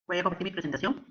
Voy a compartir mi presentación.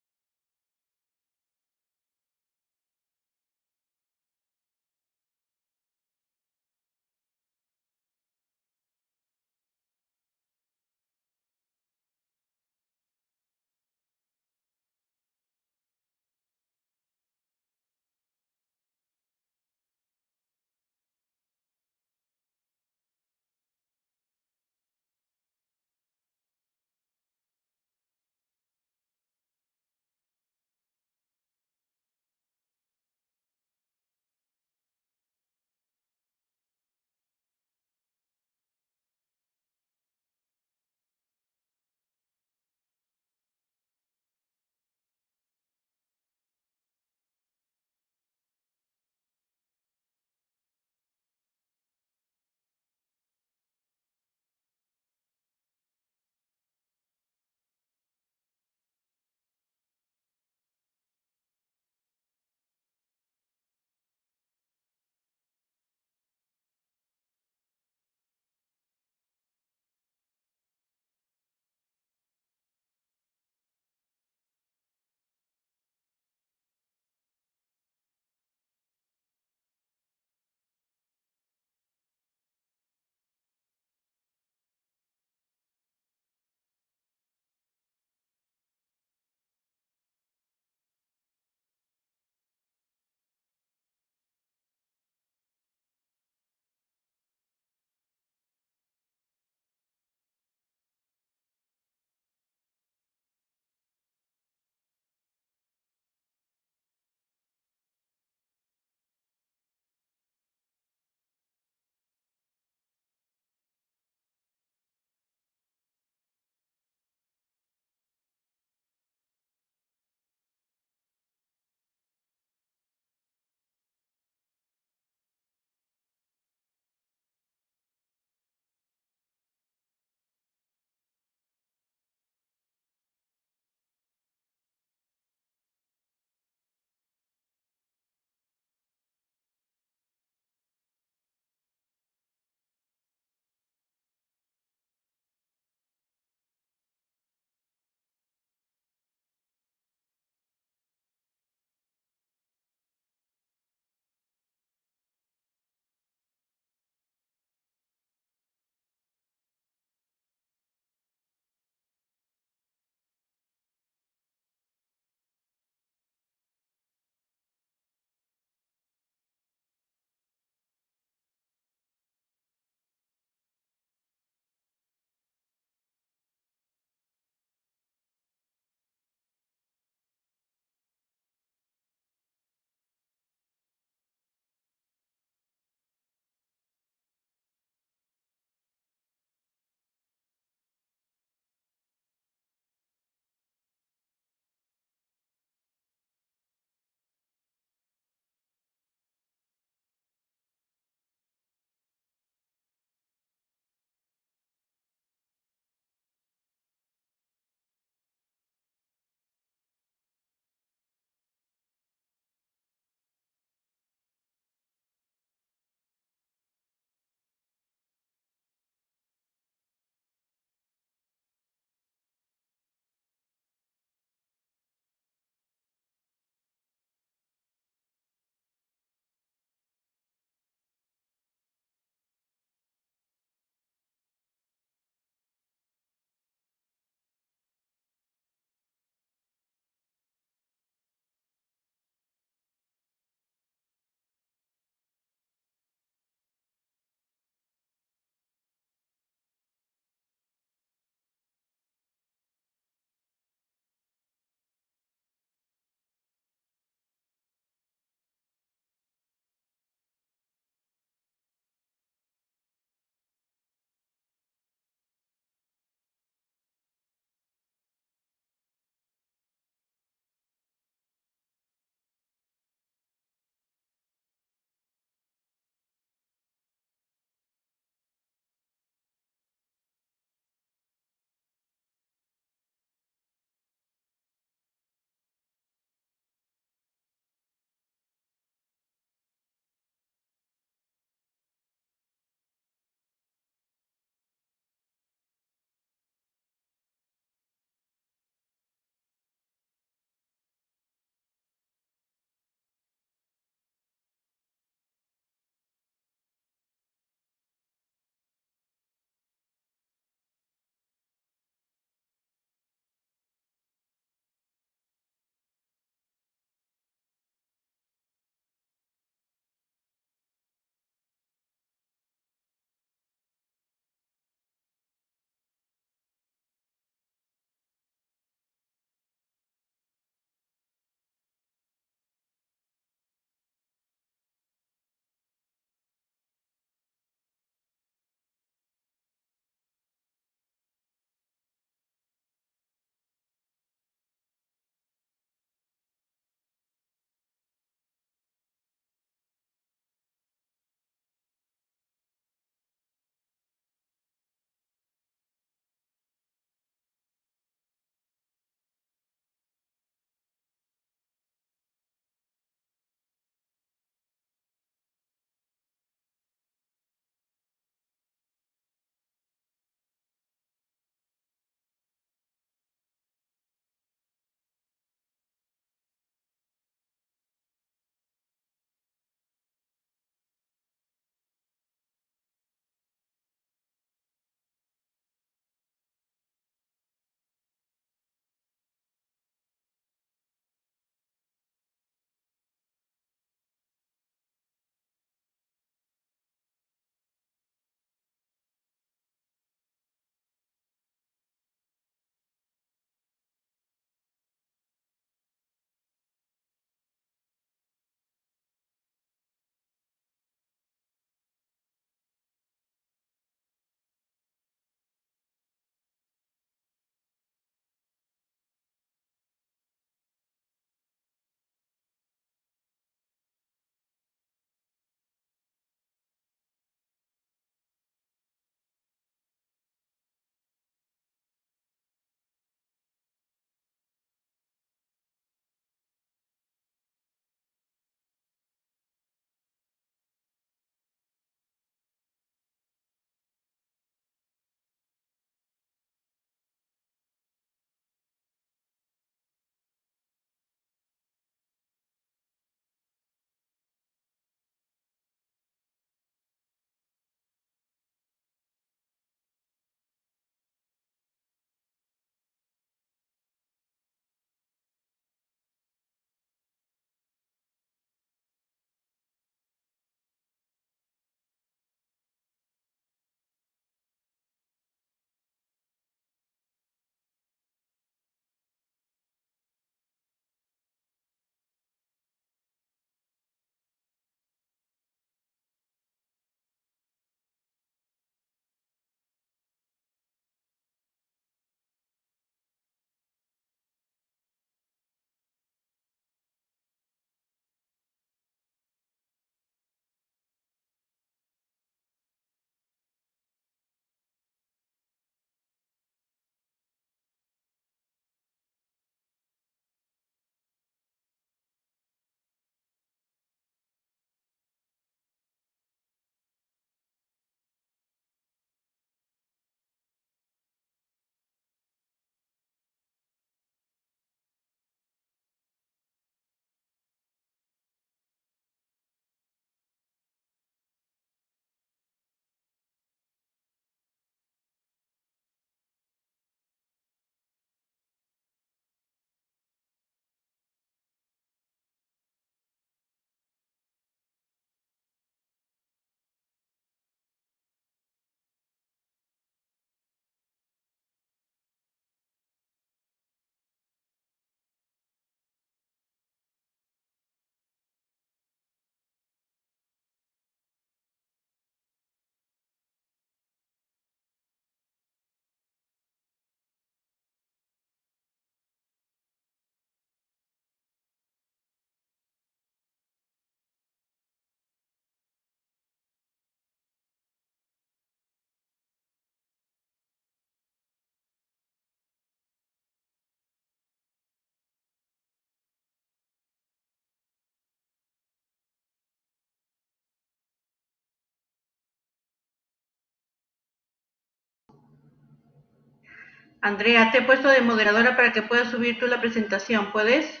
Andrea, te he puesto de moderadora para que puedas subir tú la presentación. ¿Puedes?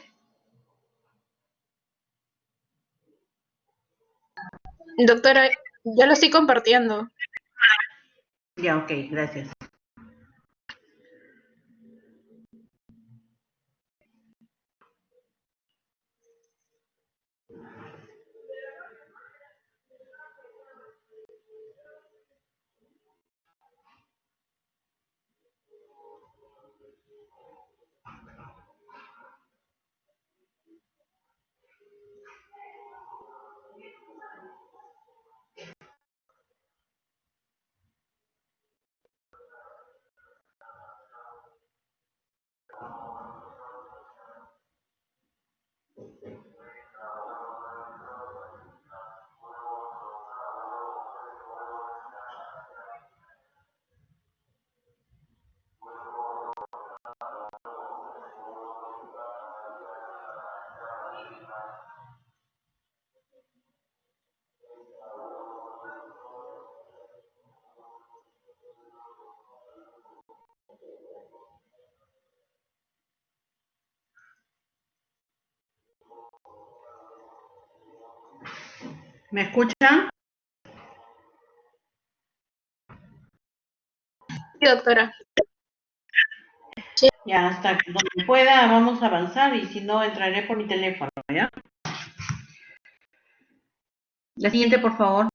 Doctora, ya lo estoy compartiendo. Ya, ok, gracias. ¿Me escuchan? Sí, doctora. Ya, hasta que donde pueda vamos a avanzar y si no, entraré por mi teléfono, ¿ya? La siguiente, por favor.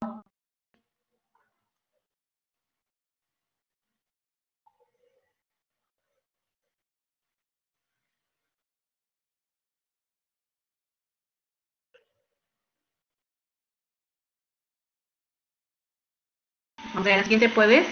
Andrea, la siguiente, ¿puedes?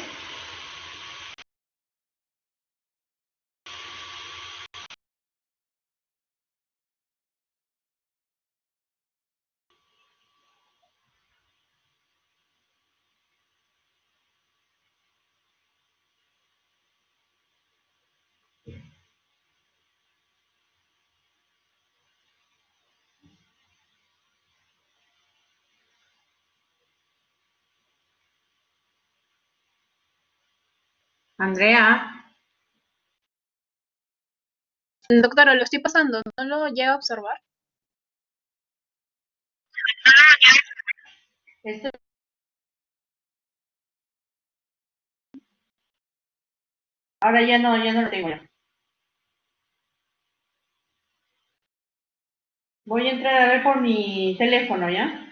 Andrea. Doctora, lo estoy pasando. ¿No lo llega a observar? Esto... Ahora ya no lo tengo ya. Voy a entrar a ver por mi teléfono, ¿ya?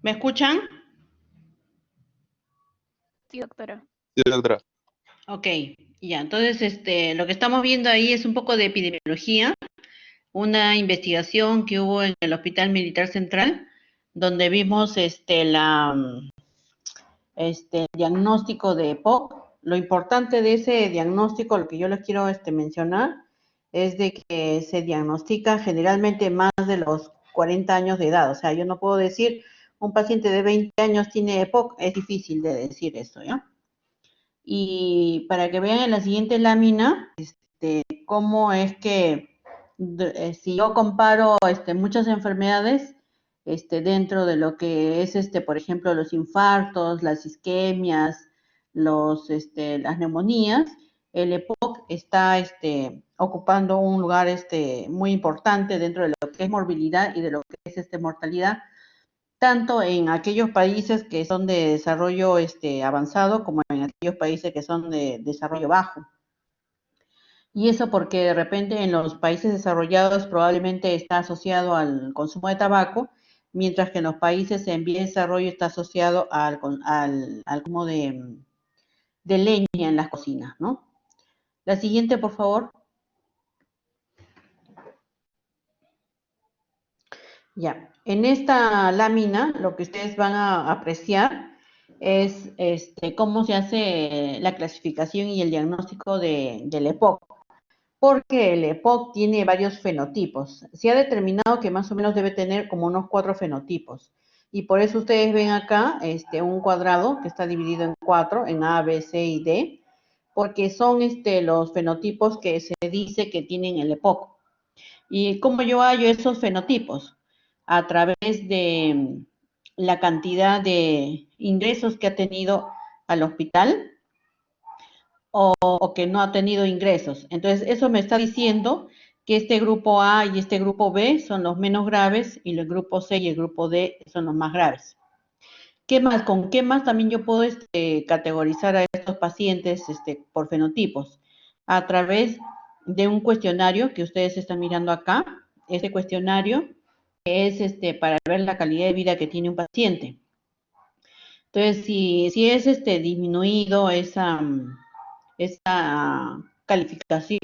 ¿Me escuchan? Sí, doctora. Sí, doctora. Ok, ya. Entonces, lo que estamos viendo ahí es un poco de epidemiología, una investigación que hubo en el Hospital Militar Central, donde vimos el diagnóstico de EPOC. Lo importante de ese diagnóstico, lo que yo les quiero mencionar, es de que se diagnostica generalmente más de los 40 años de edad. O sea, yo no puedo decir un paciente de 20 años tiene EPOC, es difícil de decir eso, ¿ya? Y para que vean en la siguiente lámina, cómo es que si yo comparo muchas enfermedades dentro de lo que es por ejemplo los infartos, las isquemias, las neumonías, el EPOC está ocupando un lugar muy importante dentro de lo que es morbilidad y de lo que es mortalidad, tanto en aquellos países que son de desarrollo avanzado como en aquellos países que son de desarrollo bajo. Y eso porque de repente en los países desarrollados probablemente está asociado al consumo de tabaco, mientras que en los países en vía de desarrollo está asociado al consumo de leña en las cocinas, ¿no? La siguiente, por favor. Ya, en esta lámina lo que ustedes van a apreciar es cómo se hace la clasificación y el diagnóstico del EPOC, porque el EPOC tiene varios fenotipos. Se ha determinado que más o menos debe tener como unos 4 fenotipos, y por eso ustedes ven acá un cuadrado que está dividido en 4, en A, B, C y D, porque son los fenotipos que se dice que tienen el EPOC. ¿Y cómo yo hallo esos fenotipos? A través de la cantidad de ingresos que ha tenido al hospital o que no ha tenido ingresos. Entonces, eso me está diciendo que este grupo A y este grupo B son los menos graves y el grupo C y el grupo D son los más graves. ¿Qué más? ¿Con qué más también yo puedo categorizar a estos pacientes por fenotipos? A través de un cuestionario que ustedes están mirando acá. Este cuestionario es para ver la calidad de vida que tiene un paciente. Entonces, si es disminuido esa calificación,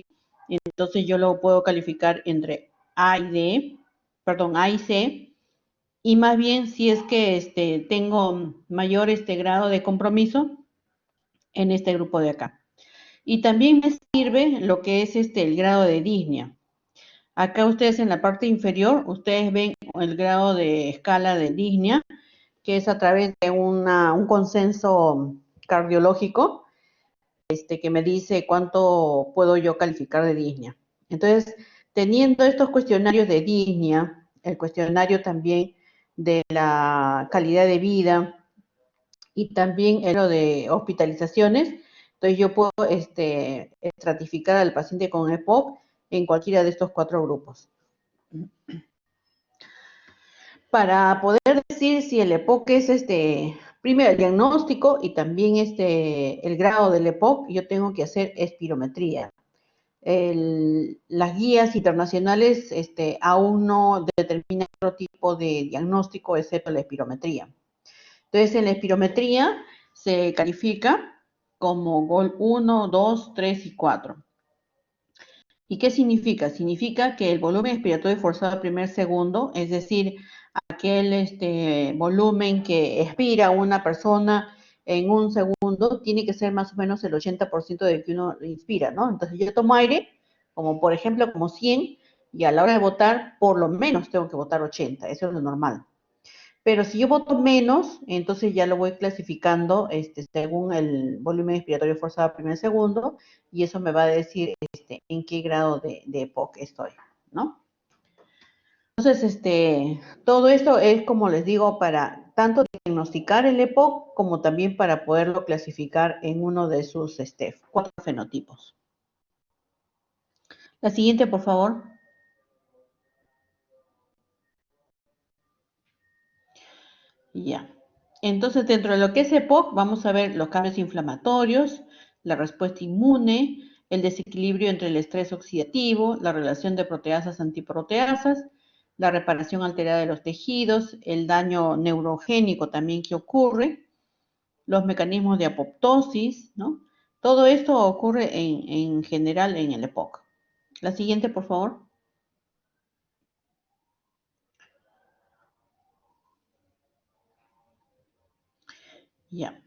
entonces yo lo puedo calificar entre A y D, perdón, A y C, y más bien si es que tengo mayor grado de compromiso en este grupo de acá. Y también me sirve lo que es el grado de disnea. Acá ustedes en la parte inferior, ustedes ven el grado de escala de disnea, que es a través de un consenso cardiológico, que me dice cuánto puedo yo calificar de disnea. Entonces, teniendo estos cuestionarios de disnea, el cuestionario también de la calidad de vida y también lo de hospitalizaciones, entonces yo puedo estratificar al paciente con EPOC en cualquiera de estos 4 grupos. Para poder decir si el EPOC es primero el diagnóstico y también el grado del EPOC, yo tengo que hacer espirometría. Las guías internacionales aún no determinan otro tipo de diagnóstico excepto la espirometría. Entonces, en la espirometría se califica como GOL 1, 2, 3 y 4. ¿Y qué significa? Significa que el volumen expiratorio forzado al primer segundo, es decir, aquel volumen que expira una persona en un segundo, tiene que ser más o menos el 80% del que uno inspira, ¿no? Entonces yo tomo aire, como por ejemplo como 100, y a la hora de botar, por lo menos tengo que botar 80, eso es lo normal. Pero si yo boto menos, entonces ya lo voy clasificando según el volumen expiratorio forzado al primer segundo, y eso me va a decir en qué grado de EPOC estoy, ¿no? Entonces, todo esto es, como les digo, para tanto diagnosticar el EPOC como también para poderlo clasificar en uno de sus 4 fenotipos. La siguiente, por favor. Ya. Entonces, dentro de lo que es EPOC, vamos a ver los cambios inflamatorios, la respuesta inmune, el desequilibrio entre el estrés oxidativo, la relación de proteasas antiproteasas, la reparación alterada de los tejidos, el daño neurogénico también que ocurre, los mecanismos de apoptosis, ¿no? Todo esto ocurre en general en el EPOC. La siguiente, por favor. Ya.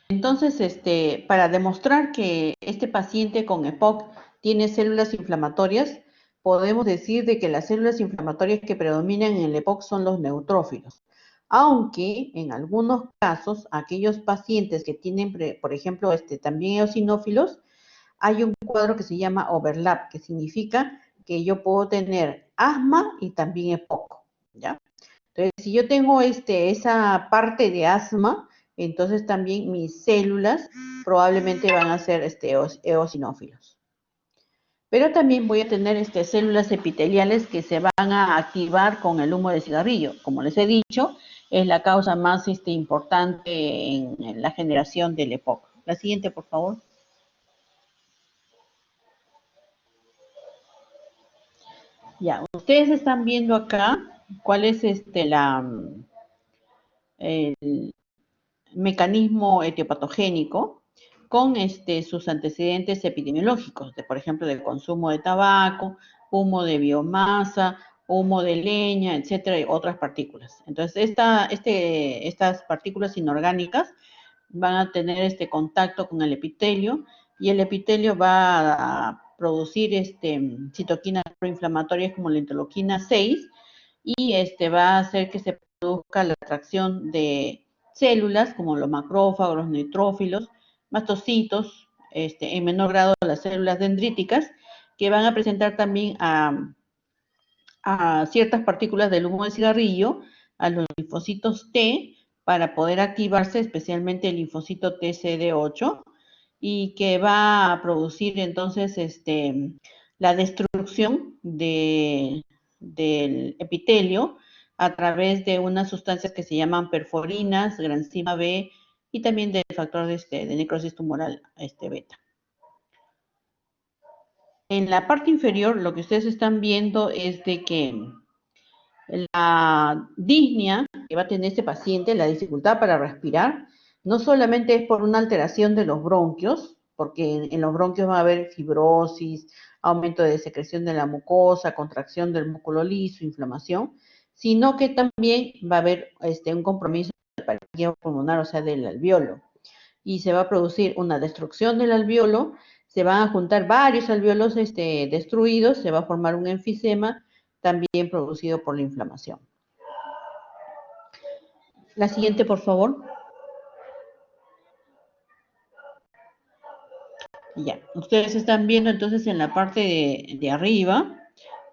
Entonces, para demostrar que este paciente con EPOC tiene células inflamatorias, podemos decir de que las células inflamatorias que predominan en el EPOC son los neutrófilos. Aunque en algunos casos, aquellos pacientes que tienen, por ejemplo, también eosinófilos, hay un cuadro que se llama overlap, que significa que yo puedo tener asma y también EPOC, ¿ya? Entonces, si yo tengo esa parte de asma, entonces también mis células probablemente van a ser eosinófilos. Pero también voy a tener células epiteliales que se van a activar con el humo de cigarrillo. Como les he dicho, es la causa más importante en la generación del EPOC. La siguiente, por favor. Ya, ustedes están viendo acá cuál es el mecanismo etiopatogénico con sus antecedentes epidemiológicos, por ejemplo, del consumo de tabaco, humo de biomasa, humo de leña, etcétera, y otras partículas. Entonces, estas partículas inorgánicas van a tener contacto con el epitelio y el epitelio va a producir citoquinas proinflamatorias como la interleuquina 6 y va a hacer que se produzca la atracción de células como los macrófagos, los neutrófilos, mastocitos, en menor grado las células dendríticas, que van a presentar también a ciertas partículas del humo de cigarrillo, a los linfocitos T, para poder activarse, especialmente el linfocito TCD8, y que va a producir entonces la destrucción del epitelio a través de unas sustancias que se llaman perforinas, granzima B y también del factor de necrosis tumoral beta. En la parte inferior lo que ustedes están viendo es de que la disnea que va a tener este paciente, la dificultad para respirar, no solamente es por una alteración de los bronquios, porque en los bronquios va a haber fibrosis, aumento de secreción de la mucosa, contracción del músculo liso, inflamación, sino que también va a haber un compromiso del parénquima pulmonar, o sea, del alveolo, y se va a producir una destrucción del alveolo, se van a juntar varios alveolos destruidos, se va a formar un enfisema, también producido por la inflamación. La siguiente, por favor. Ya, ustedes están viendo entonces en la parte de arriba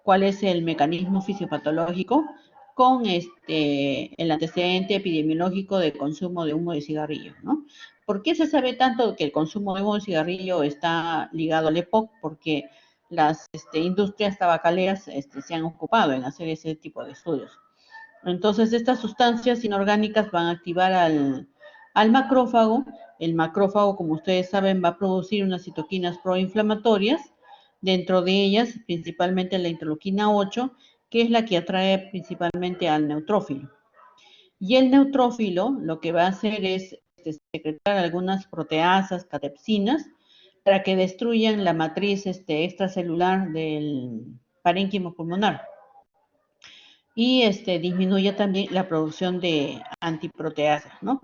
cuál es el mecanismo fisiopatológico con el antecedente epidemiológico de consumo de humo de cigarrillo, ¿no? ¿Por qué se sabe tanto que el consumo de humo de cigarrillo está ligado al EPOC? Porque las industrias tabacaleras se han ocupado en hacer ese tipo de estudios. Entonces, estas sustancias inorgánicas van a activar al macrófago. El macrófago, como ustedes saben, va a producir unas citoquinas proinflamatorias. Dentro de ellas, principalmente la interleuquina 8, que es la que atrae principalmente al neutrófilo. Y el neutrófilo lo que va a hacer es secretar algunas proteasas, catepsinas, para que destruyan la matriz extracelular del parénquima pulmonar. Y disminuye también la producción de antiproteasas, ¿no?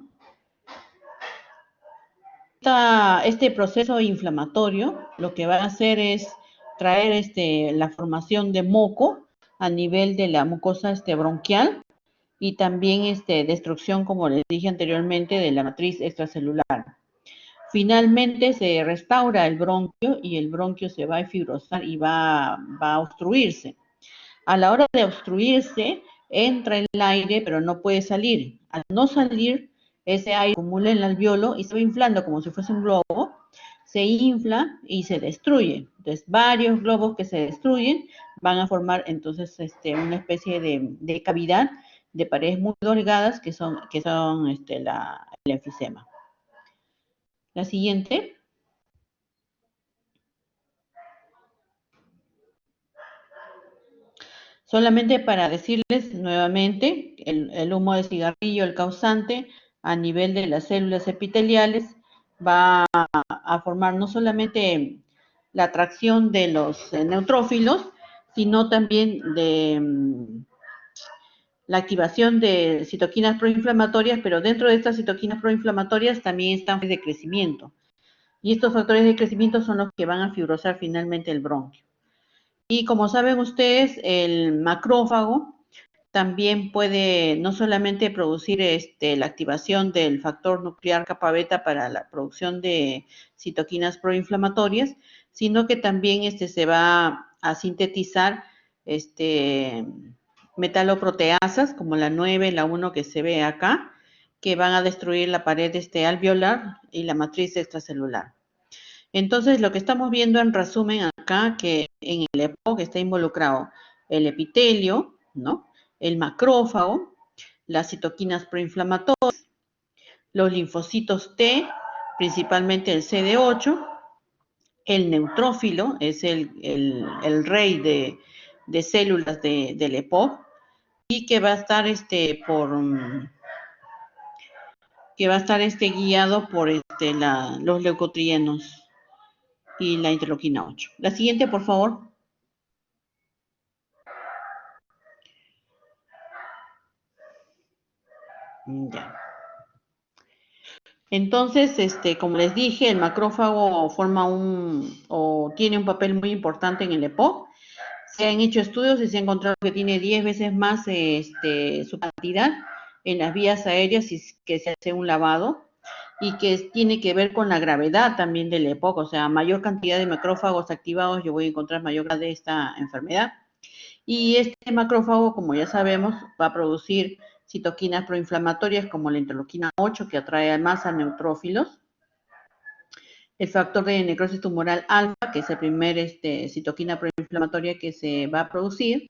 Este proceso inflamatorio lo que va a hacer es traer la formación de moco a nivel de la mucosa bronquial y también destrucción, como les dije anteriormente, de la matriz extracelular. Finalmente se restaura el bronquio y el bronquio se va a fibrosar y va a obstruirse. A la hora de obstruirse, entra el aire, pero no puede salir. Al no salir, ese aire acumula en el alveolo y se va inflando como si fuese un globo, se infla y se destruye. Entonces, varios globos que se destruyen van a formar entonces una especie de cavidad de paredes muy delgadas que son el enfisema. La siguiente. Solamente para decirles nuevamente, el humo de cigarrillo, el causante, a nivel de las células epiteliales, va a formar no solamente la atracción de los neutrófilos, sino también de la activación de citoquinas proinflamatorias, pero dentro de estas citoquinas proinflamatorias también están factores de crecimiento. Y estos factores de crecimiento son los que van a fibrosar finalmente el bronquio. Y como saben ustedes, el macrófago también puede no solamente producir la activación del factor nuclear kappa beta para la producción de citoquinas proinflamatorias, sino que también se va a sintetizar metaloproteasas como la 9, la 1 que se ve acá, que van a destruir la pared alveolar y la matriz extracelular. Entonces, lo que estamos viendo en resumen acá, que en el EPOC está involucrado el epitelio, ¿no? El macrófago, las citoquinas proinflamatorias, los linfocitos T, principalmente el CD8, el neutrófilo, es el rey de células del EPOC, y que va a estar guiado por los leucotrienos y la interleuquina 8. La siguiente, por favor. Ya. Entonces, como les dije, el macrófago tiene un papel muy importante en el EPOC. Se han hecho estudios y se ha encontrado que tiene 10 veces más su cantidad en las vías aéreas si que se hace un lavado, y que tiene que ver con la gravedad también del EPOC, o sea, mayor cantidad de macrófagos activados, yo voy a encontrar mayor gravedad de esta enfermedad. Y este macrófago, como ya sabemos, va a producir citoquinas proinflamatorias como la interleuquina 8, que atrae más a neutrófilos, el factor de necrosis tumoral alfa, que es el primer citoquina proinflamatoria que se va a producir,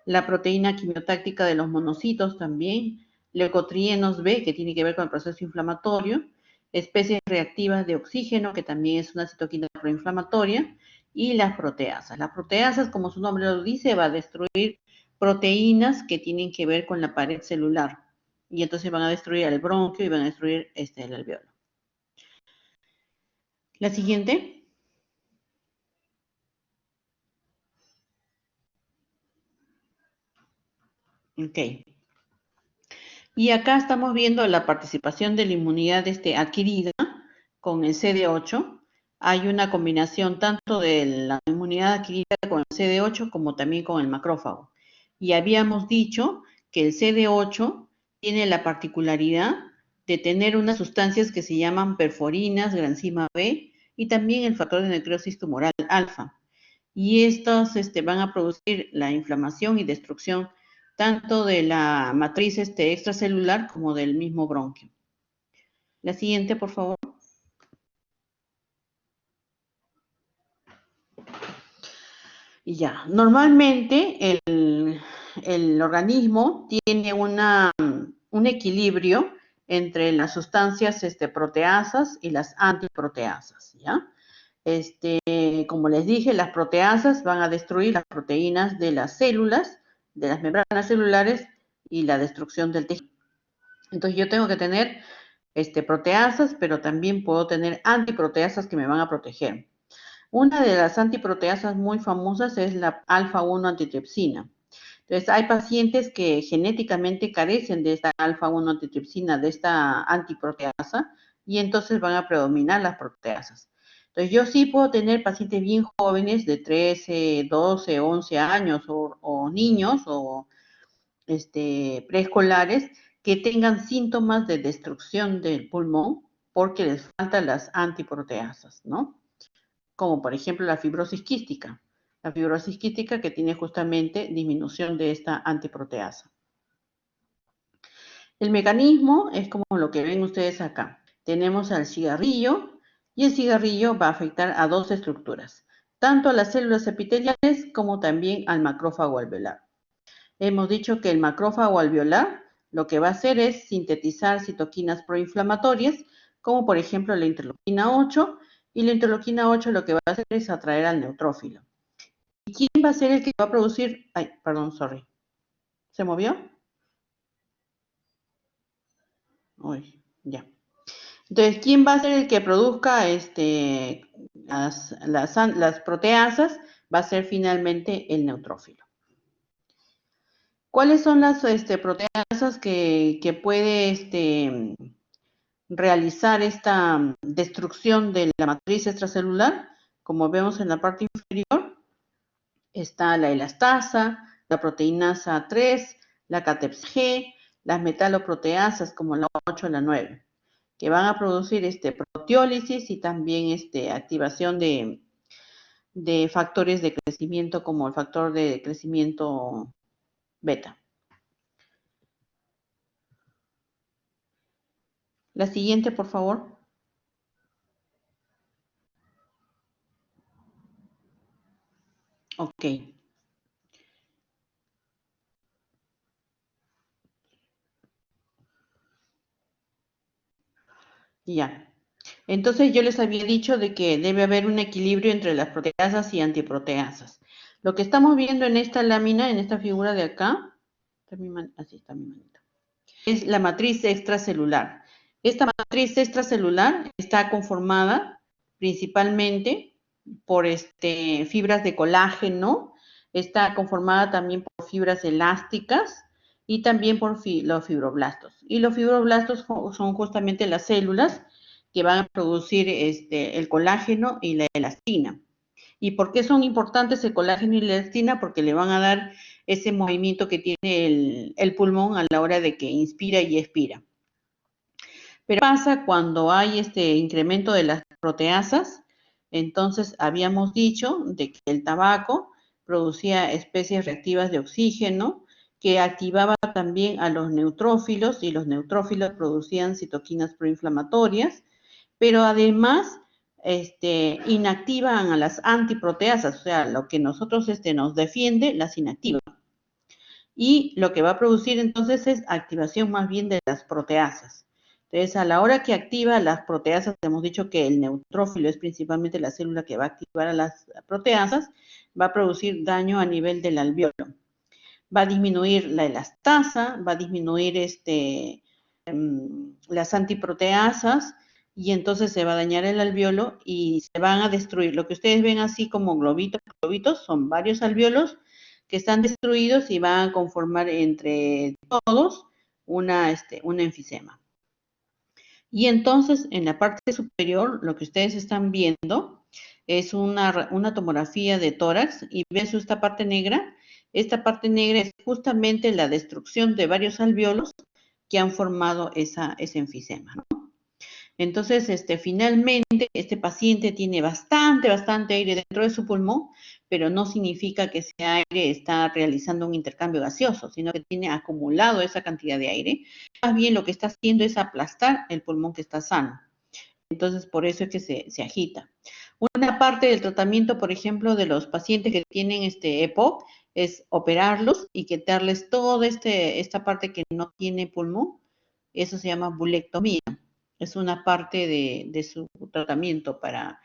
la proteína quimiotáctica de los monocitos también, leucotrienos B, que tiene que ver con el proceso inflamatorio, especies reactivas de oxígeno, que también es una citoquina proinflamatoria, y las proteasas. Las proteasas, como su nombre lo dice, va a destruir proteínas que tienen que ver con la pared celular, y entonces van a destruir el bronquio y van a destruir el alveolo. La siguiente. Ok. Y acá estamos viendo la participación de la inmunidad adquirida con el CD8. Hay una combinación tanto de la inmunidad adquirida con el CD8 como también con el macrófago. Y habíamos dicho que el CD8 tiene la particularidad de tener unas sustancias que se llaman perforinas, granzima B, y también el factor de necrosis tumoral alfa. Y estos van a producir la inflamación y destrucción tanto de la matriz extracelular como del mismo bronquio. La siguiente, por favor. Y ya, normalmente el organismo tiene un equilibrio entre las sustancias proteasas y las antiproteasas, ¿ya? Como les dije, las proteasas van a destruir las proteínas de las células, de las membranas celulares y la destrucción del tejido. Entonces yo tengo que tener proteasas, pero también puedo tener antiproteasas que me van a proteger. Una de las antiproteasas muy famosas es la alfa-1 antitripsina. Entonces, hay pacientes que genéticamente carecen de esta alfa-1 antitripsina, de esta antiproteasa, y entonces van a predominar las proteasas. Entonces, yo sí puedo tener pacientes bien jóvenes de 13, 12, 11 años, o niños, o preescolares, que tengan síntomas de destrucción del pulmón porque les faltan las antiproteasas, ¿no? Como por ejemplo la fibrosis quística. La fibrosis quística que tiene justamente disminución de esta antiproteasa. El mecanismo es como lo que ven ustedes acá. Tenemos al cigarrillo, y el cigarrillo va a afectar a dos estructuras, tanto a las células epiteliales como también al macrófago alveolar. Hemos dicho que el macrófago alveolar lo que va a hacer es sintetizar citoquinas proinflamatorias, como por ejemplo la interleuquina 8, y la interleuquina 8 lo que va a hacer es atraer al neutrófilo. ¿Y quién va a ser el que va a producir? Ay, perdón, sorry. ¿Se movió? Uy, ya. Entonces, ¿quién va a ser el que produzca las proteasas? Va a ser finalmente el neutrófilo. ¿Cuáles son las proteasas que puede realizar esta destrucción de la matriz extracelular? Como vemos en la parte inferior, está la elastasa, la proteinasa 3, la CATEPS-G, las metaloproteasas como la 8 y la 9, que van a producir proteólisis y también activación de factores de crecimiento como el factor de crecimiento beta. La siguiente, por favor. Ok. Ya. Entonces yo les había dicho de que debe haber un equilibrio entre las proteasas y antiproteasas. Lo que estamos viendo en esta lámina, en esta figura de acá, así está mi manito, es la matriz extracelular. Esta matriz extracelular está conformada principalmente por fibras de colágeno, está conformada también por fibras elásticas y también por los fibroblastos. Y los fibroblastos son justamente las células que van a producir el colágeno y la elastina. ¿Y por qué son importantes el colágeno y la elastina? Porque le van a dar ese movimiento que tiene el pulmón a la hora de que inspira y expira. Pero pasa cuando hay incremento de las proteasas. Entonces habíamos dicho de que el tabaco producía especies reactivas de oxígeno que activaba también a los neutrófilos y los neutrófilos producían citoquinas proinflamatorias, pero además inactivan a las antiproteasas, o sea, lo que nosotros nos defiende, las inactiva. Y lo que va a producir entonces es activación más bien de las proteasas. Entonces, a la hora que activa las proteasas, hemos dicho que el neutrófilo es principalmente la célula que va a activar a las proteasas, va a producir daño a nivel del alveolo. Va a disminuir la elastasa, va a disminuir las antiproteasas y entonces se va a dañar el alveolo y se van a destruir. Lo que ustedes ven así como globitos son varios alveolos que están destruidos y van a conformar entre todos una enfisema. Y entonces, en la parte superior, lo que ustedes están viendo es una tomografía de tórax y ven esta parte negra. Esta parte negra es justamente la destrucción de varios alveolos que han formado ese enfisema, ¿no? Entonces, finalmente, este paciente tiene bastante aire dentro de su pulmón, pero no significa que ese aire está realizando un intercambio gaseoso, sino que tiene acumulado esa cantidad de aire. Más bien lo que está haciendo es aplastar el pulmón que está sano. Entonces, por eso es que se agita. Una parte del tratamiento, por ejemplo, de los pacientes que tienen EPOC, es operarlos y quitarles toda esta parte que no tiene pulmón. Eso se llama bulectomía. Es una parte de su tratamiento para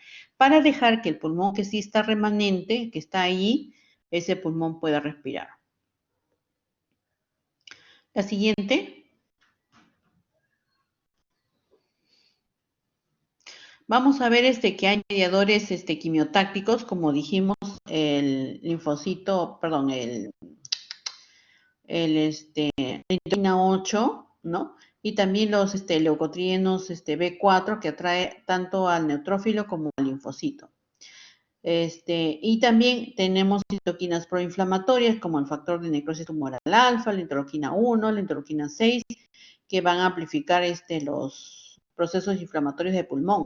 dejar que el pulmón que sí está remanente, que está ahí, ese pulmón pueda respirar. La siguiente. Vamos a ver que hay mediadores quimiotácticos, como dijimos, el linfocito, perdón, el interleucina 8, ¿no? Y también los leucotrienos B4 que atrae tanto al neutrófilo como al linfocito. Y también tenemos citoquinas proinflamatorias como el factor de necrosis tumoral alfa, la interleuquina 1, la interleuquina 6, que van a amplificar los procesos inflamatorios de pulmón.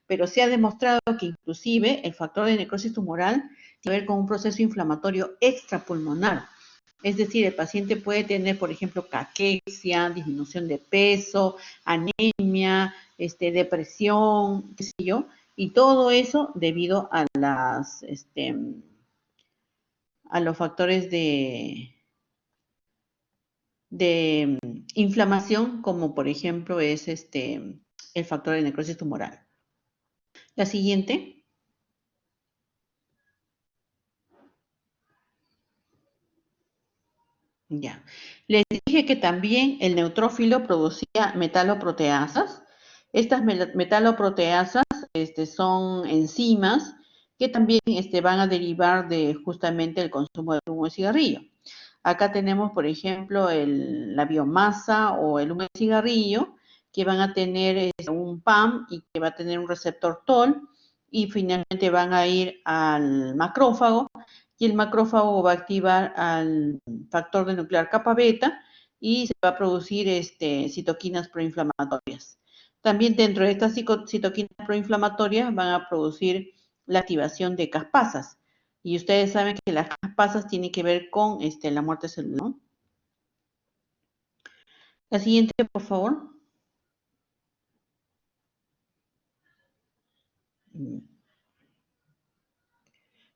Pero se ha demostrado que inclusive el factor de necrosis tumoral tiene que ver con un proceso inflamatorio extrapulmonar. Es decir, el paciente puede tener, por ejemplo, caquexia, disminución de peso, anemia, depresión, qué sé yo, y todo eso debido a los factores de inflamación, como por ejemplo es el factor de necrosis tumoral. La siguiente. Ya. Les dije que también el neutrófilo producía metaloproteasas. Estas metaloproteasas son enzimas que también van a derivar de justamente el consumo de humo de cigarrillo. Acá tenemos, por ejemplo, la biomasa o el humo de cigarrillo, que van a tener un PAM y que va a tener un receptor TOL, y finalmente van a ir al macrófago, y el macrófago va a activar al factor de nuclear kappa beta y se va a producir citoquinas proinflamatorias. También dentro de estas citoquinas proinflamatorias van a producir la activación de caspasas. Y ustedes saben que las caspasas tienen que ver con la muerte celular, ¿no? La siguiente, por favor.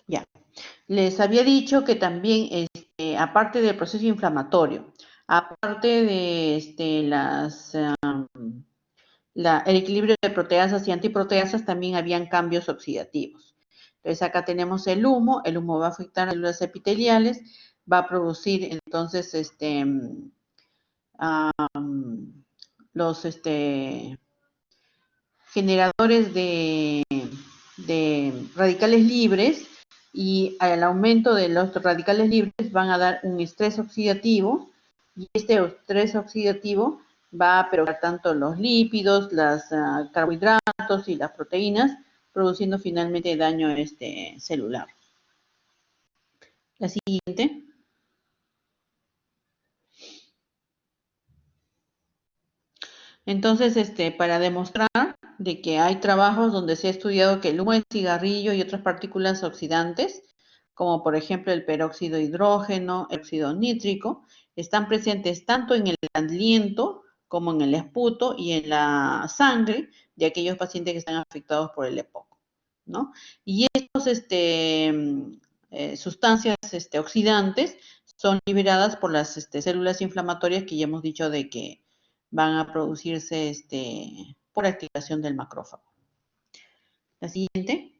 Ya. Les había dicho que también, aparte del proceso inflamatorio, aparte de el equilibrio de proteasas y antiproteasas, también habían cambios oxidativos. Entonces acá tenemos el humo va a afectar a las células epiteliales, va a producir entonces los generadores de radicales libres, y al aumento de los radicales libres van a dar un estrés oxidativo, y este estrés oxidativo va a provocar tanto los lípidos, los carbohidratos y las proteínas, produciendo finalmente daño celular. La siguiente. Entonces, para demostrar de que hay trabajos donde se ha estudiado que el humo del cigarrillo y otras partículas oxidantes, como por ejemplo el peróxido de hidrógeno, el óxido nítrico, están presentes tanto en el aliento como en el esputo y en la sangre de aquellos pacientes que están afectados por el EPOC, ¿no? Y estos sustancias oxidantes son liberadas por las células inflamatorias, que ya hemos dicho de que van a producirse por activación del macrófago. La siguiente.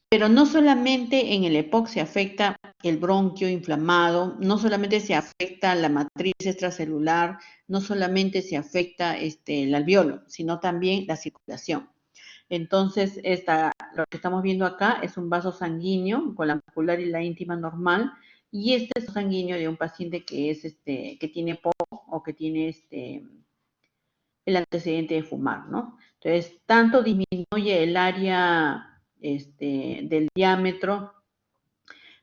Pero no solamente en el EPOC se afecta el bronquio inflamado, no solamente se afecta la matriz extracelular, no solamente se afecta el alveolo, sino también la circulación. Entonces, lo que estamos viendo acá es un vaso sanguíneo con la macular y la íntima normal, y este es sanguíneo de un paciente que tiene EPOC o que tiene el antecedente de fumar, ¿no? Entonces, tanto disminuye el área del diámetro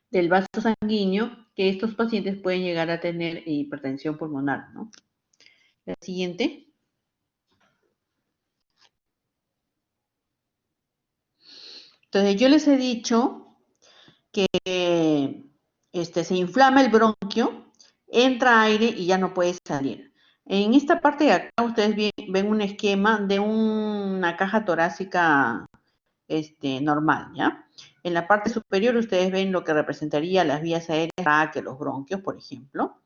del vaso sanguíneo que estos pacientes pueden llegar a tener hipertensión pulmonar, ¿no? La siguiente. Entonces, yo les he dicho que se inflama el bronquio, entra aire y ya no puede salir. En esta parte de acá ustedes ven un esquema de una caja torácica normal, ¿ya? En la parte superior ustedes ven lo que representaría las vías aéreas, que los bronquios, por ejemplo.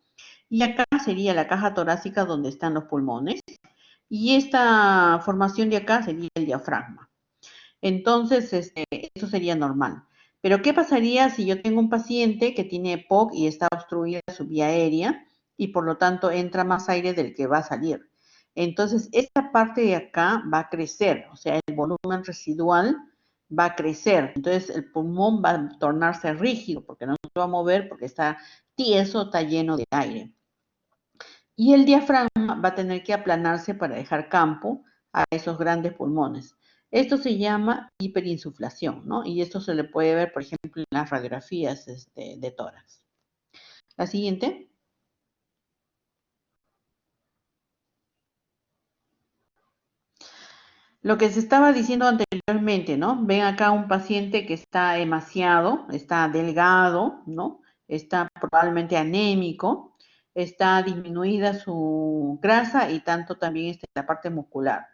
Y acá sería la caja torácica donde están los pulmones. Y esta formación de acá sería el diafragma. Entonces, eso sería normal. Pero, ¿qué pasaría si yo tengo un paciente que tiene EPOC y está obstruida su vía aérea y por lo tanto entra más aire del que va a salir? Entonces, esta parte de acá va a crecer, o sea, el volumen residual va a crecer. Entonces, el pulmón va a tornarse rígido porque no se va a mover porque está tieso, está lleno de aire. Y el diafragma va a tener que aplanarse para dejar campo a esos grandes pulmones. Esto se llama hiperinsuflación, ¿no? Y esto se le puede ver, por ejemplo, en las radiografías de tórax. La siguiente. Lo que se estaba diciendo anteriormente, ¿no? Ven acá un paciente que está emaciado, está delgado, ¿no? Está probablemente anémico, está disminuida su grasa y tanto también la parte muscular.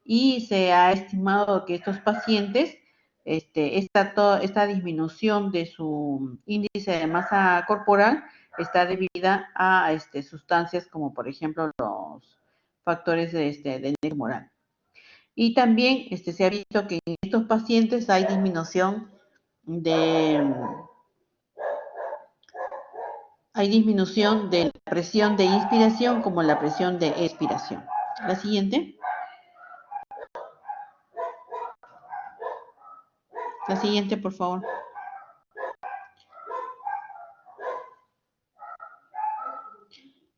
Y se ha estimado que estos pacientes, esta disminución de su índice de masa corporal está debida a sustancias como, por ejemplo, los factores de moral. Y también se ha visto que en estos pacientes hay disminución de la presión de inspiración como la presión de expiración. La siguiente. La siguiente, por favor.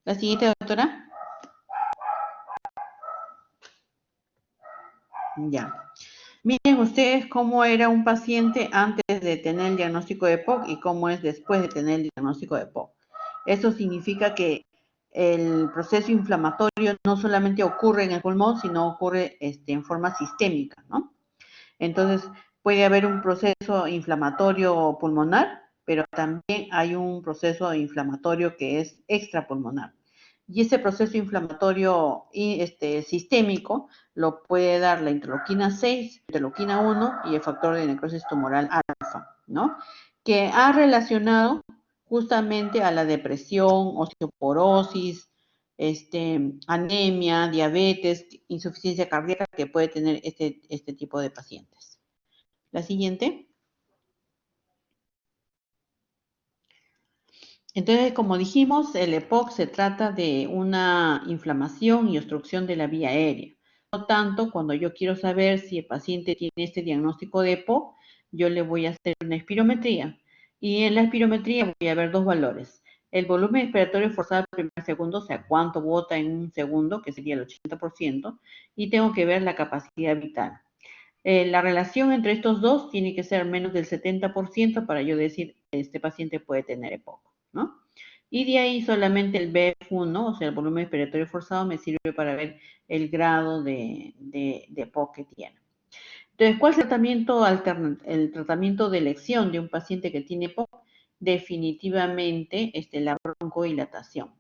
La siguiente, doctora. Ya. Miren ustedes cómo era un paciente antes de tener el diagnóstico de EPOC y cómo es después de tener el diagnóstico de EPOC. Eso significa que el proceso inflamatorio no solamente ocurre en el pulmón, sino ocurre en forma sistémica, ¿no? Entonces, puede haber un proceso inflamatorio pulmonar, pero también hay un proceso inflamatorio que es extrapulmonar. Y ese proceso inflamatorio sistémico lo puede dar la interleuquina 6, interleuquina 1 y el factor de necrosis tumoral alfa, ¿no? Que ha relacionado justamente a la depresión, osteoporosis, anemia, diabetes, insuficiencia cardíaca que puede tener este tipo de pacientes. La siguiente. Entonces, como dijimos, el EPOC se trata de una inflamación y obstrucción de la vía aérea. Por lo tanto, cuando yo quiero saber si el paciente tiene este diagnóstico de EPOC, yo le voy a hacer una espirometría. Y en la espirometría voy a ver dos valores. El volumen expiratorio forzado al primer segundo, o sea, cuánto bota en un segundo, que sería el 80%, y tengo que ver la capacidad vital. La relación entre estos dos tiene que ser menos del 70% para yo decir que este paciente puede tener EPOC, ¿no? Y de ahí solamente el BF1, o sea, el volumen expiratorio forzado, me sirve para ver el grado de EPOC que tiene. Entonces, ¿cuál es el tratamiento de elección de un paciente que tiene EPOC? Definitivamente la broncodilatación.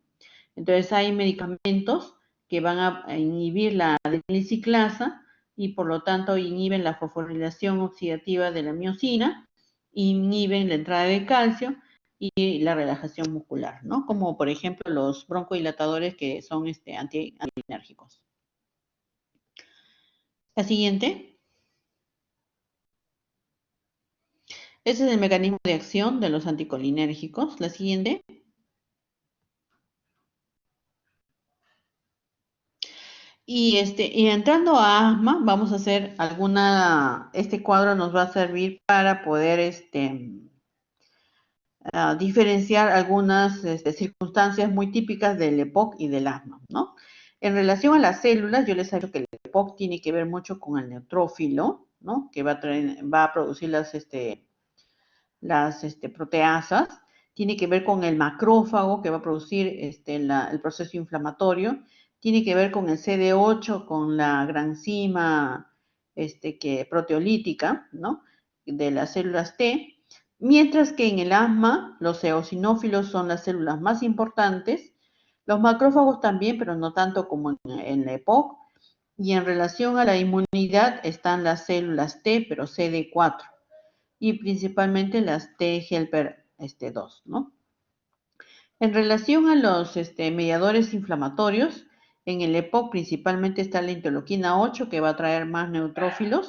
Entonces, hay medicamentos que van a inhibir la adenosiclasa y por lo tanto inhiben la fosforilación oxidativa de la miosina, inhiben la entrada de calcio y la relajación muscular, ¿no? Como por ejemplo los broncodilatadores que son antienérgicos. La siguiente. Ese es el mecanismo de acción de los anticolinérgicos. La siguiente. Y entrando a asma, vamos a hacer este cuadro nos va a servir para poder diferenciar algunas circunstancias muy típicas del EPOC y del asma, ¿no? En relación a las células, yo les he dicho que el EPOC tiene que ver mucho con el neutrófilo, ¿no? Que va a producir las proteasas, tiene que ver con el macrófago que va a producir el proceso inflamatorio, tiene que ver con el CD8, con la granzima proteolítica, ¿no? De las células T, mientras que en el asma los eosinófilos son las células más importantes, los macrófagos también, pero no tanto como en la EPOC, y en relación a la inmunidad están las células T, pero CD4 y principalmente las T helper 2, ¿no? En relación a los mediadores inflamatorios, en el EPOC principalmente está la interleuquina 8, que va a traer más neutrófilos,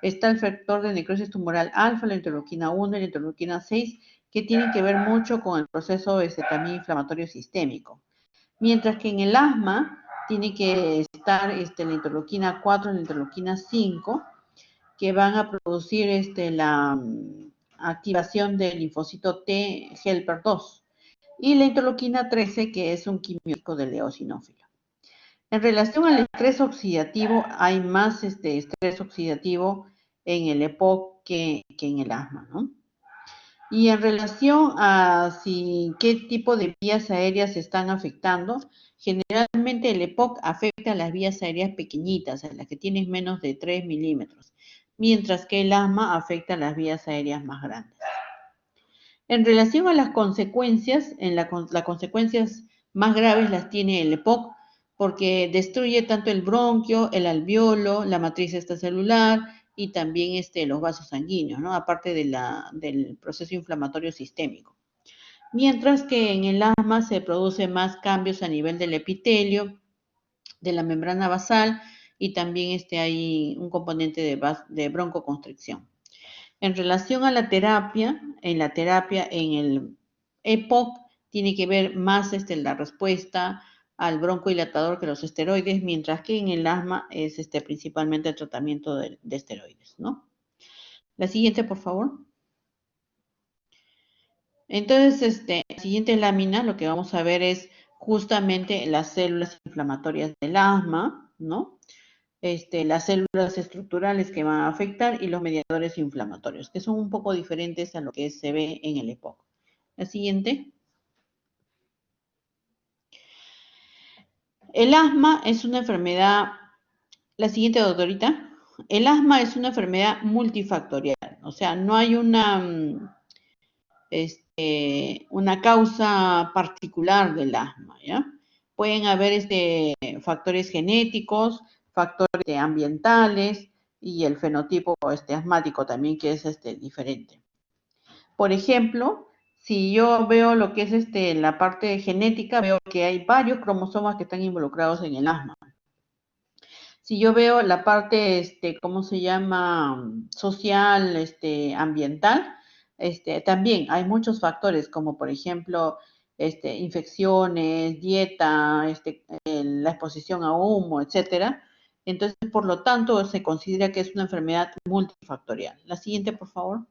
está el factor de necrosis tumoral alfa, la interleuquina 1 y la interleuquina 6, que tienen que ver mucho con el proceso también inflamatorio sistémico. Mientras que en el asma tiene que estar la interleuquina 4 y la interleuquina 5, que van a producir la activación del linfocito T helper 2 y la interleuquina 13, que es un químico del eosinófilo. En relación al estrés oxidativo, hay más estrés oxidativo en el EPOC que en el asma, ¿no? Y en relación a qué tipo de vías aéreas se están afectando, generalmente el EPOC afecta a las vías aéreas pequeñitas, a las que tienen menos de 3 milímetros, mientras que el asma afecta a las vías aéreas más grandes. En relación a las consecuencias, las consecuencias más graves las tiene el EPOC, porque destruye tanto el bronquio, el alveolo, la matriz extracelular y también los vasos sanguíneos, ¿no? Aparte del proceso inflamatorio sistémico. Mientras que en el asma se producen más cambios a nivel del epitelio, de la membrana basal y también hay un componente de broncoconstricción. En relación a la terapia, en el EPOC tiene que ver más la respuesta al broncodilatador que los esteroides, mientras que en el asma es principalmente el tratamiento de esteroides, ¿no? La siguiente, por favor. Entonces, la siguiente lámina, lo que vamos a ver es justamente las células inflamatorias del asma, ¿no? Las células estructurales que van a afectar y los mediadores inflamatorios, que son un poco diferentes a lo que se ve en el EPOC. La siguiente. El asma es una enfermedad, la siguiente, doctorita. El asma es una enfermedad multifactorial, o sea, no hay una causa particular del asma, ¿ya? Pueden haber factores genéticos, factores ambientales y el fenotipo asmático también, que es diferente. Por ejemplo, si yo veo lo que es la parte genética, veo que hay varios cromosomas que están involucrados en el asma. Si yo veo la parte, ¿cómo se llama? Social, ambiental, también hay muchos factores, como por ejemplo, infecciones, dieta, la exposición a humo, etcétera. Entonces, por lo tanto, se considera que es una enfermedad multifactorial. La siguiente, por favor.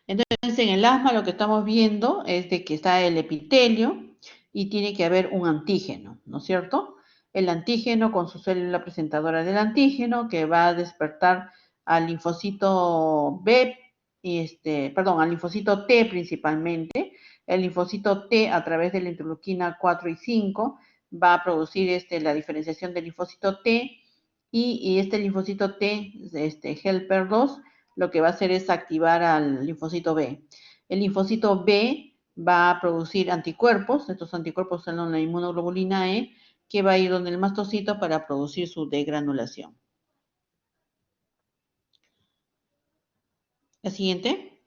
Entonces, en el asma lo que estamos viendo es de que está el epitelio y tiene que haber un antígeno, ¿no es cierto? El antígeno con su célula presentadora del antígeno que va a despertar al linfocito B, al linfocito T principalmente. El linfocito T a través de la interleuquina 4 y 5 va a producir la diferenciación del linfocito T y este linfocito T, helper 2, lo que va a hacer es activar al linfocito B. El linfocito B va a producir anticuerpos, estos anticuerpos son la inmunoglobulina E, que va a ir donde el mastocito para producir su degranulación. La siguiente.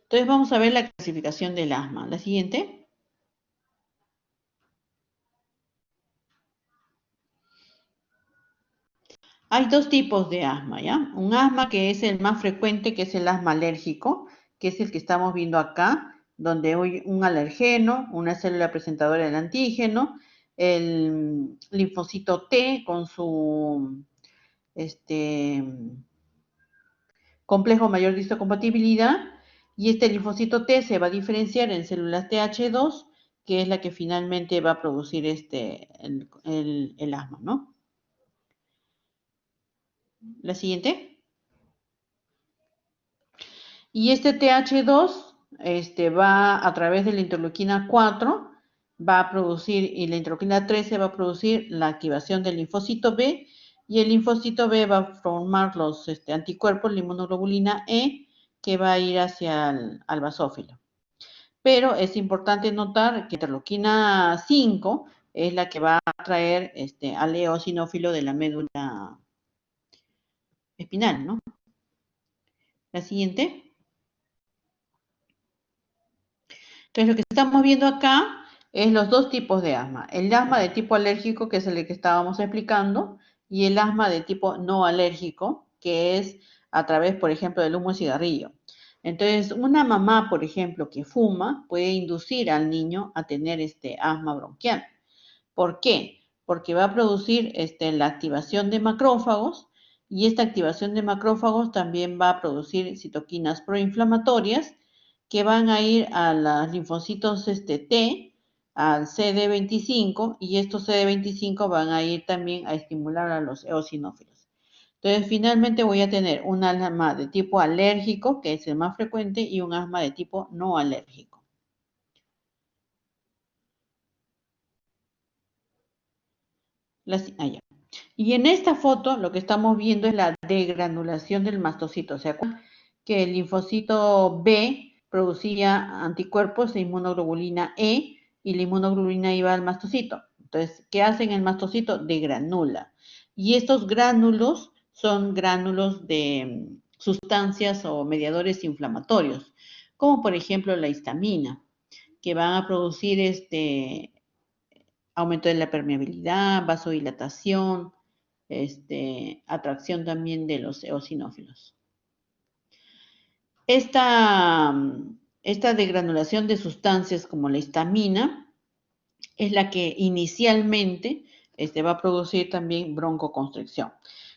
Entonces vamos a ver la clasificación del asma. La siguiente. Hay dos tipos de asma, ¿ya? Un asma que es el más frecuente, que es el asma alérgico, que es el que estamos viendo acá, donde hay un alergeno, una célula presentadora del antígeno, el linfocito T con su complejo mayor de histocompatibilidad, y este linfocito T se va a diferenciar en células TH2, que es la que finalmente va a producir el asma, ¿no? La siguiente. Y este TH2 va a través de la interleuquina 4, va a producir, y la interleuquina 13 va a producir la activación del linfocito B, y el linfocito B va a formar los anticuerpos, la inmunoglobulina E, que va a ir hacia al basófilo. Pero es importante notar que la interleuquina 5 es la que va a traer al eosinófilo de la médula espinal, ¿no? La siguiente. Entonces, lo que estamos viendo acá es los dos tipos de asma. El asma de tipo alérgico, que es el que estábamos explicando, y el asma de tipo no alérgico, que es a través, por ejemplo, del humo de cigarrillo. Entonces, una mamá, por ejemplo, que fuma, puede inducir al niño a tener asma bronquial. ¿Por qué? Porque va a producir la activación de macrófagos, y esta activación de macrófagos también va a producir citoquinas proinflamatorias que van a ir a los linfocitos T, al CD25, y estos CD25 van a ir también a estimular a los eosinófilos. Entonces, finalmente voy a tener un asma de tipo alérgico, que es el más frecuente, y un asma de tipo no alérgico. Y en esta foto lo que estamos viendo es la degranulación del mastocito. O sea, que el linfocito B producía anticuerpos de inmunoglobulina E y la inmunoglobulina iba al mastocito. Entonces, ¿qué hacen el mastocito? Degranula. Y estos gránulos son gránulos de sustancias o mediadores inflamatorios, como por ejemplo la histamina, que van a producir aumento de la permeabilidad, vasodilatación, atracción también de los eosinófilos. Esta degranulación de sustancias como la histamina es la que inicialmente va a producir también broncoconstricción.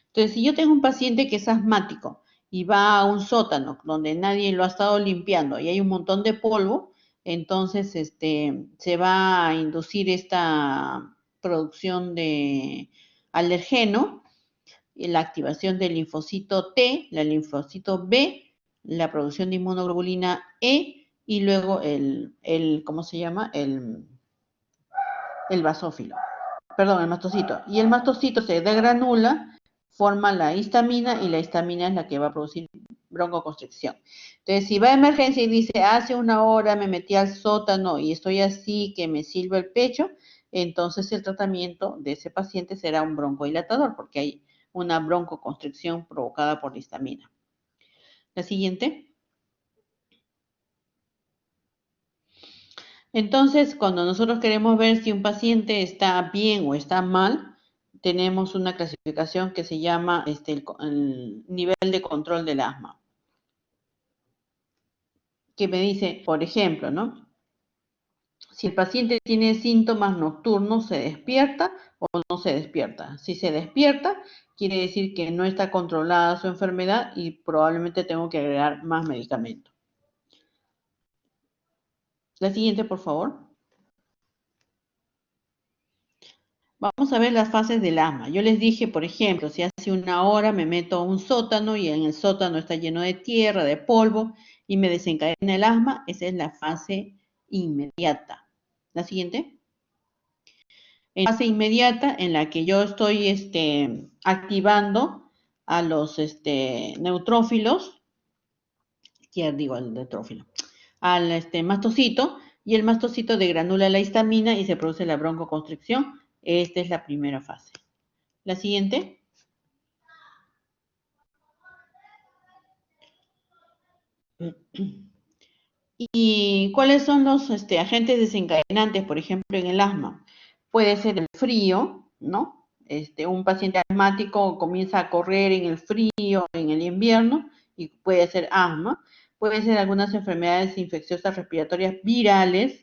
Entonces, si yo tengo un paciente que es asmático y va a un sótano donde nadie lo ha estado limpiando y hay un montón de polvo, entonces se va a inducir esta producción de alergeno y la activación del linfocito T, la linfocito B, la producción de inmunoglobulina E y luego ¿cómo se llama? El basófilo, perdón, el mastocito. Y el mastocito se degranula, forma la histamina y la histamina es la que va a producir broncoconstricción. Entonces, si va a emergencia y dice, hace una hora me metí al sótano y estoy así que me silba el pecho, entonces el tratamiento de ese paciente será un broncodilatador porque hay una broncoconstricción provocada por la histamina. La siguiente. Entonces, cuando nosotros queremos ver si un paciente está bien o está mal, tenemos una clasificación que se llama el nivel de control del asma, que me dice, por ejemplo, ¿no? Si el paciente tiene síntomas nocturnos, ¿se despierta o no se despierta? Si se despierta, quiere decir que no está controlada su enfermedad y probablemente tengo que agregar más medicamento. La siguiente, por favor. Vamos a ver las fases del asma. Yo les dije, por ejemplo, si hace una hora me meto a un sótano y en el sótano está lleno de tierra, de polvo y me desencadena el asma, esa es la fase inmediata. La siguiente. En fase inmediata en la que yo estoy activando a los neutrófilos, ya digo al neutrófilo, al mastocito, y el mastocito degranula la histamina y se produce la broncoconstricción. Esta es la primera fase. La siguiente. ¿Y cuáles son los agentes desencadenantes, por ejemplo, en el asma? Puede ser el frío, ¿no? Un paciente asmático comienza a correr en el frío, en el invierno, y puede ser asma. Puede ser algunas enfermedades infecciosas respiratorias virales,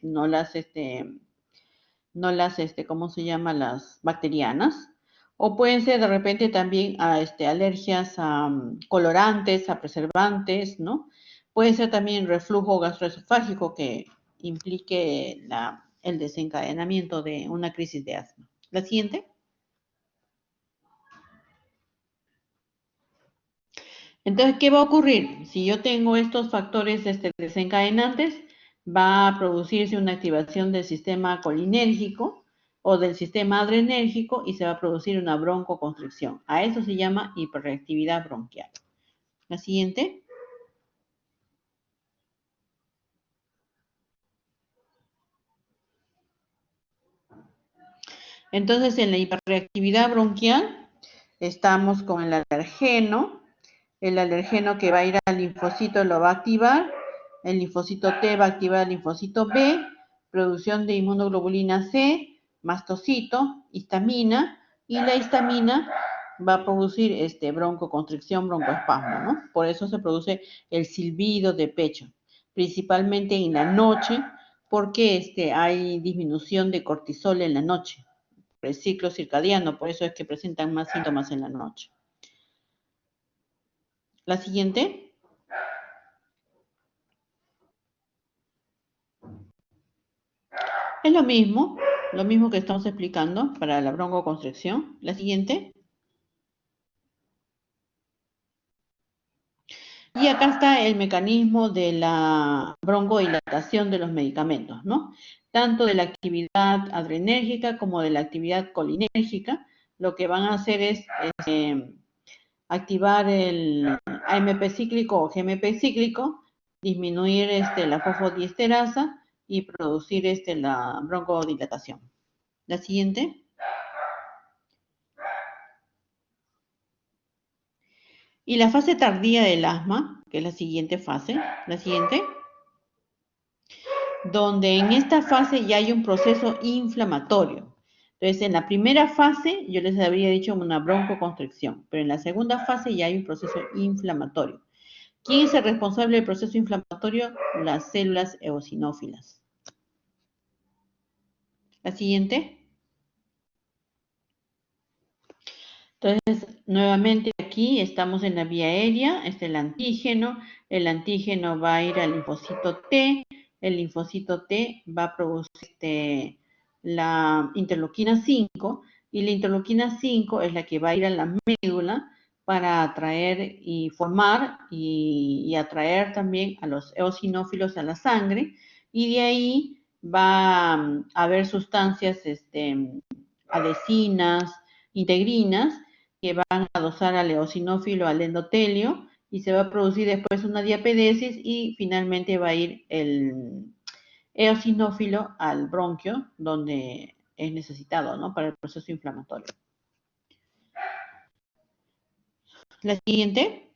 ¿cómo se llama? Las bacterianas. O pueden ser de repente también alergias a colorantes, a preservantes, ¿no? Puede ser también reflujo gastroesofágico que implique el desencadenamiento de una crisis de asma. La siguiente. Entonces, ¿qué va a ocurrir? Si yo tengo estos factores desencadenantes, va a producirse una activación del sistema colinérgico o del sistema adrenérgico y se va a producir una broncoconstricción. A eso se llama hiperreactividad bronquial. La siguiente. Entonces, en la hiperreactividad bronquial estamos con el alergeno que va a ir al linfocito lo va a activar, el linfocito T va a activar el linfocito B, producción de inmunoglobulina C, mastocito, histamina, y la histamina va a producir broncoconstricción, broncoespasmo, ¿no? Por eso se produce el silbido de pecho, principalmente en la noche, porque hay disminución de cortisol en la noche, el ciclo circadiano, por eso es que presentan más síntomas en la noche. La siguiente. Es lo mismo que estamos explicando para la broncoconstricción. La siguiente. Y acá está el mecanismo de la broncodilatación de los medicamentos, ¿no? Tanto de la actividad adrenérgica como de la actividad colinérgica. Lo que van a hacer es activar el AMP cíclico o GMP cíclico, disminuir la fosfodiesterasa y producir la broncodilatación. La siguiente. Y la fase tardía del asma, que es la siguiente fase, donde en esta fase ya hay un proceso inflamatorio. Entonces, en la primera fase, yo les había dicho una broncoconstricción, pero en la segunda fase ya hay un proceso inflamatorio. ¿Quién es el responsable del proceso inflamatorio? Las células eosinófilas. La siguiente. Entonces, nuevamente aquí estamos en la vía aérea, es el antígeno va a ir al linfocito T, el linfocito T va a producir la interleuquina 5 y la interleuquina 5 es la que va a ir a la médula para atraer y formar y atraer también a los eosinófilos a la sangre y de ahí va a haber sustancias adhesinas, integrinas, que van a adosar al eosinófilo al endotelio y se va a producir después una diapedesis y finalmente va a ir el eosinófilo al bronquio donde es necesitado, ¿no? Para el proceso inflamatorio. La siguiente.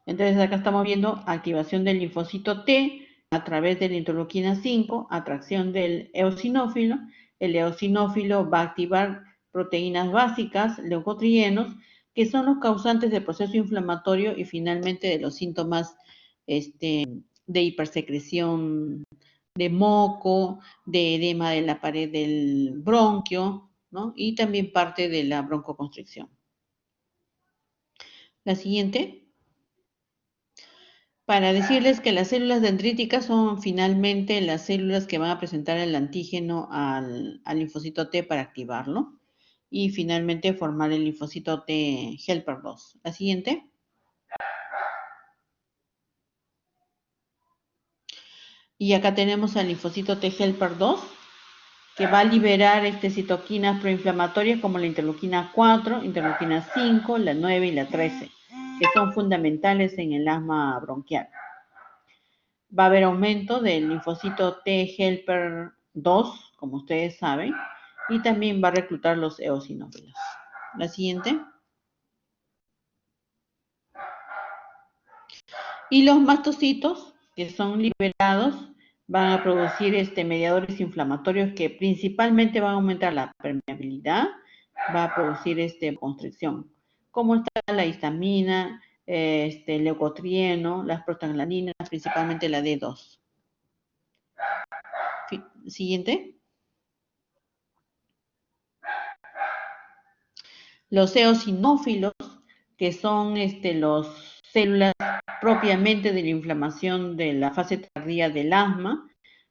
Entonces acá estamos viendo activación del linfocito T a través de la interleuquina 5, atracción del eosinófilo. El eosinófilo va a activar proteínas básicas, leucotrienos, que son los causantes del proceso inflamatorio y finalmente de los síntomas de hipersecreción de moco, de edema de la pared del bronquio, ¿no? Y también parte de la broncoconstricción. La siguiente. Para decirles que las células dendríticas son finalmente las células que van a presentar el antígeno al linfocito T para activarlo y finalmente formar el linfocito T helper 2. La siguiente. Y acá tenemos al linfocito T helper 2 que va a liberar citoquinas proinflamatorias como la interleuquina 4, interleuquina 5, la 9 y la 13, que son fundamentales en el asma bronquial. Va a haber aumento del linfocito T helper 2, como ustedes saben, y también va a reclutar los eosinófilos. La siguiente. Y los mastocitos, que son liberados, van a producir mediadores inflamatorios que principalmente van a aumentar la permeabilidad, va a producir constricción, como está la histamina, leucotrieno, las prostaglandinas, principalmente la D2. Siguiente. Los eosinófilos, que son los células propiamente de la inflamación de la fase tardía del asma,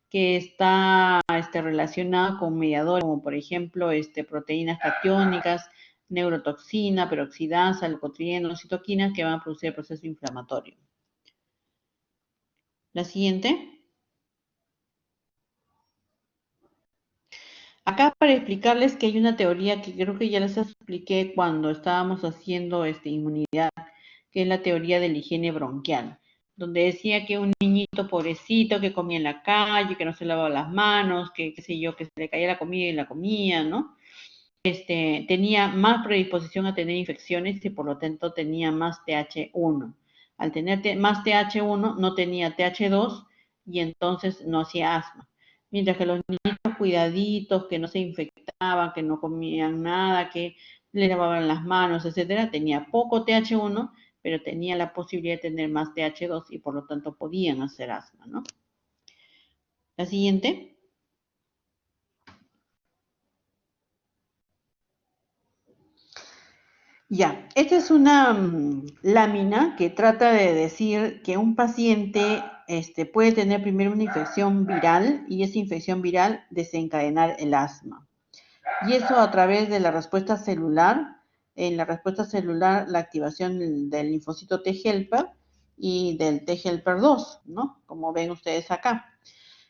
que está relacionada con mediadores como por ejemplo proteínas catiónicas, neurotoxina, peroxidasa, leucotrienos, citoquinas que van a producir el proceso inflamatorio. La siguiente. Acá para explicarles que hay una teoría que creo que ya les expliqué cuando estábamos haciendo inmunidad, que es la teoría de la higiene bronquial, donde decía que un niñito pobrecito que comía en la calle, que no se lavaba las manos, que qué sé yo, que se le caía la comida y la comía, ¿no? Tenía más predisposición a tener infecciones y por lo tanto tenía más TH1. Al tener más TH1 no tenía TH2 y entonces no hacía asma. Mientras que los niñitos cuidaditos, que no se infectaban, que no comían nada, que le lavaban las manos, etcétera, tenía poco TH1, pero tenía la posibilidad de tener más TH2 y por lo tanto podían hacer asma, ¿no? La siguiente. Ya, esta es una lámina que trata de decir que un paciente puede tener primero una infección viral y esa infección viral desencadenar el asma. Y eso a través de la respuesta celular. En la respuesta celular, la activación del linfocito T helper y del T helper 2, ¿no? Como ven ustedes acá.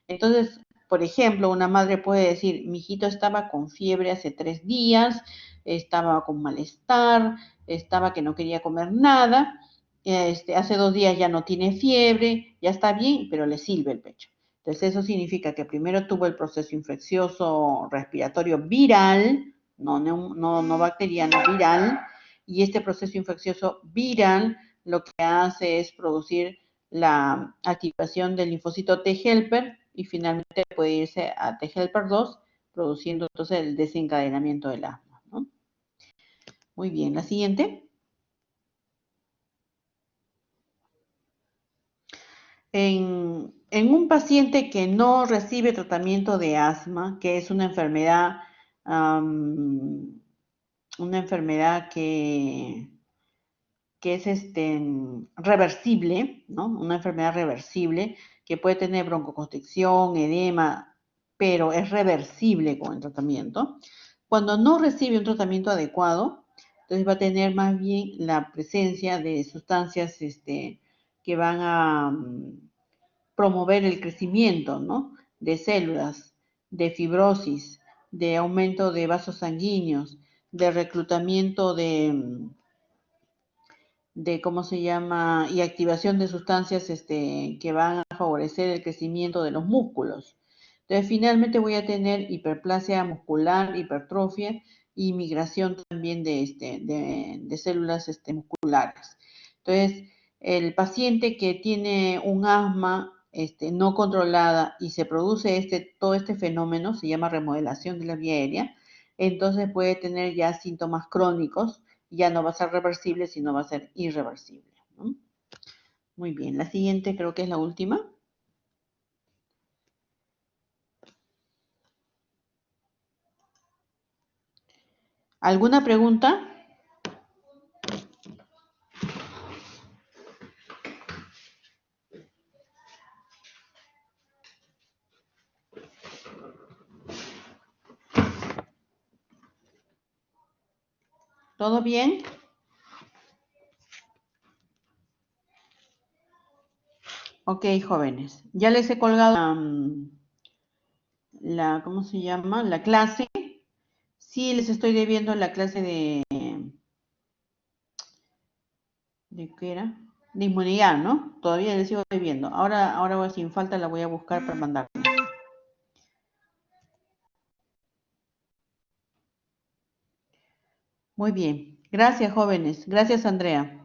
Entonces, por ejemplo, una madre puede decir, mi hijito estaba con fiebre hace 3 días, estaba con malestar, estaba que no quería comer nada, hace 2 días ya no tiene fiebre, ya está bien, pero le silba el pecho. Entonces, eso significa que primero tuvo el proceso infeccioso respiratorio viral, no bacteriano, viral, y este proceso infeccioso viral lo que hace es producir la activación del linfocito T helper y finalmente puede irse a T helper 2, produciendo entonces el desencadenamiento del asma, ¿no? Muy bien, la siguiente. En un paciente que no recibe tratamiento de asma, que es una enfermedad una enfermedad que es reversible, ¿no? Una enfermedad reversible que puede tener broncoconstricción, edema, pero es reversible con el tratamiento. Cuando no recibe un tratamiento adecuado, entonces va a tener más bien la presencia de sustancias que van a promover el crecimiento, ¿no? De células, de fibrosis, de aumento de vasos sanguíneos, de reclutamiento de ¿cómo se llama? Y activación de sustancias que van a favorecer el crecimiento de los músculos. Entonces, finalmente voy a tener hiperplasia muscular, hipertrofia y migración también de células musculares. Entonces, el paciente que tiene un asma no controlada y se produce todo este fenómeno, se llama remodelación de la vía aérea, entonces puede tener ya síntomas crónicos, ya no va a ser reversible, sino va a ser irreversible, ¿no? Muy bien, la siguiente creo que es la última. ¿Alguna pregunta? ¿Todo bien? Ok, jóvenes. Ya les he colgado ¿cómo se llama? La clase. Sí, les estoy debiendo la clase ¿de qué era? De inmunidad, ¿no? Todavía les sigo debiendo. Ahora sin falta la voy a buscar para mandar. Muy bien. Gracias, jóvenes. Gracias, Andrea.